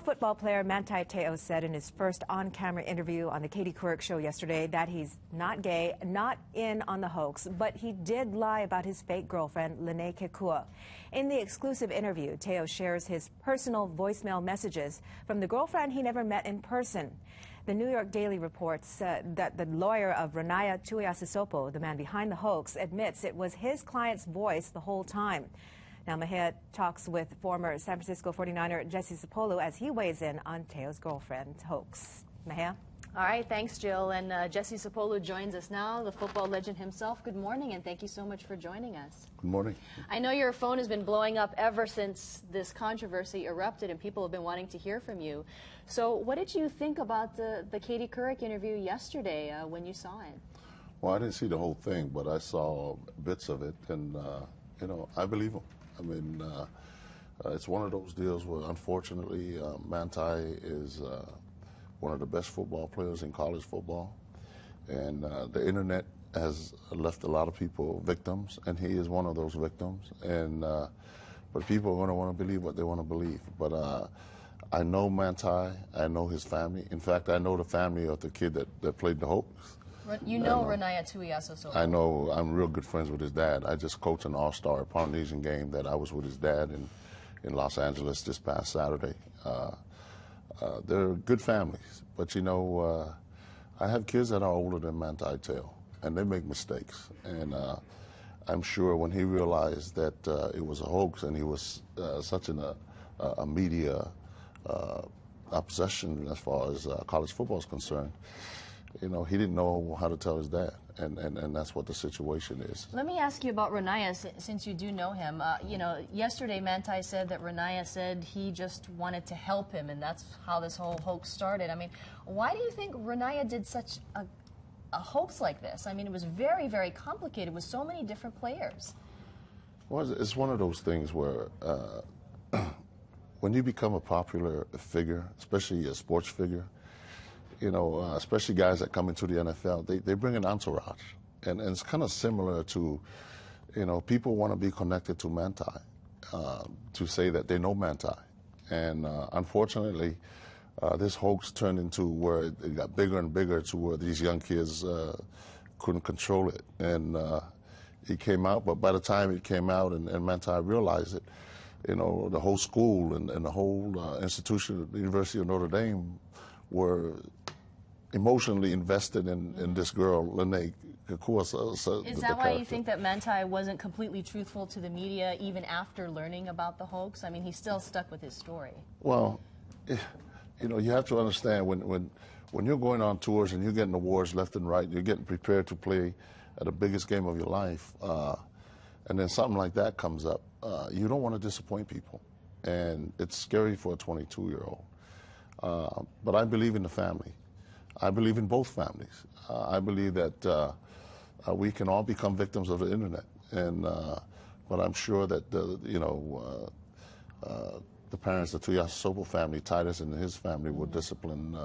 football player Manti Te'o said in his first on-camera interview on the Katie Couric show yesterday that he's not gay, not in on the hoax, but he did lie about his fake girlfriend, Lene Kekua. In the exclusive interview, Te'o shares his personal voicemail messages from the girlfriend he never met in person. The New York Daily reports that the lawyer of Renaya Tuiasosopo, the man behind the hoax, admits it was his client's voice the whole time. Now, Mahia talks with former San Francisco 49er Jesse Sapolu as he weighs in on Te'o's girlfriend hoax. Mahia? All right, thanks, Jill. And Jesse Sapolu joins us now, the football legend himself. Good morning, and thank you so much for joining us. Good morning. I know your phone has been blowing up ever since this controversy erupted, and people have been wanting to hear from you. So what did you think about the Katie Couric interview yesterday when you saw it? Well, I didn't see the whole thing, but I saw bits of it, and, you know, I believe him. I mean, it's one of those deals where, unfortunately, Manti is one of the best football players in college football, and the internet has left a lot of people victims, and he is one of those victims. And but people are going to want to believe what they want to believe. But I know Manti. I know his family. In fact, I know the family of the kid that played the hoax. You know Renaya Tuiasosopo. I know. I'm real good friends with his dad. I just coached an all-star Polynesian game that I was with his dad in Los Angeles this past Saturday. They're good families, but you know, I have kids that are older than Manti Te'o, and they make mistakes. And I'm sure when he realized that it was a hoax and he was such a media obsession as far as college football is concerned, you know, he didn't know how to tell his dad, and that's what the situation is. Let me ask you about Renaya, since you do know him. You know, yesterday Manti said that Renaya said he just wanted to help him, and that's how this whole hoax started. I mean, why do you think Renaya did such a hoax like this? I mean, it was very, very complicated with so many different players. Well, it's one of those things where when you become a popular figure, especially a sports figure, you know, especially guys that come into the NFL, they bring an entourage. And it's kind of similar to, you know, people want to be connected to Manti, to say that they know Manti. And unfortunately, this hoax turned into where it got bigger and bigger to where these young kids couldn't control it. And it came out, but by the time it came out and Manti realized it, you know, the whole school and the whole institution, the University of Notre Dame, were emotionally invested in this girl, Lene Kekua. Is that why you think that Manti wasn't completely truthful to the media even after learning about the hoax? I mean, he still stuck with his story. Well, you know, you have to understand when you're going on tours and you're getting awards left and right, you're getting prepared to play at the biggest game of your life, and then something like that comes up, you don't want to disappoint people. And it's scary for a 22-year-old. But I believe in the family. I believe in both families. I believe that we can all become victims of the internet, and but I'm sure that you know, the parents, the Tuiasosopo family, Titus and his family, will discipline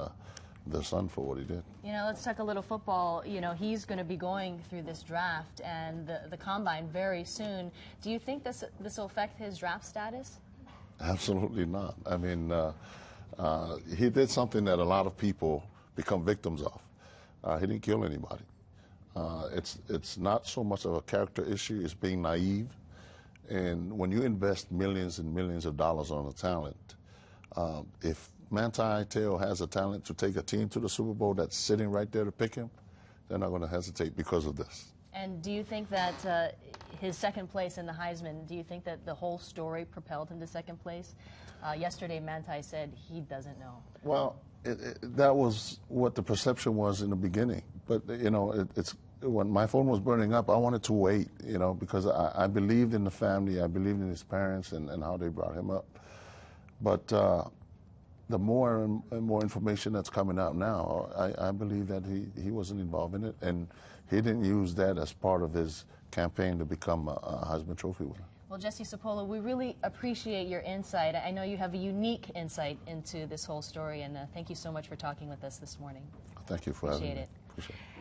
their son for what he did. You know, let's talk a little football. You know, he's going to be going through this draft and the combine very soon. Do you think this will affect his draft status? Absolutely not. I mean, he did something that a lot of people become victims of. He didn't kill anybody. It's not so much of a character issue, it's being naive. And when you invest millions and millions of dollars on a talent, if Manti Te'o has a talent to take a team to the Super Bowl that's sitting right there to pick him, they're not going to hesitate because of this. And do you think that his second place in the Heisman, do you think that the whole story propelled him to second place? Yesterday, Manti said he doesn't know. Well, that was what the perception was in the beginning. But, you know, when my phone was burning up, I wanted to wait, you know, because I believed in the family, I believed in his parents and how they brought him up. But the more and more information that's coming out now, I believe that he wasn't involved in it, and he didn't use that as part of his campaign to become a Heisman Trophy winner. Well, Jesse Sapolu, we really appreciate your insight. I know you have a unique insight into this whole story, and thank you so much for talking with us this morning. Thank you for having me. Appreciate it. Appreciate it.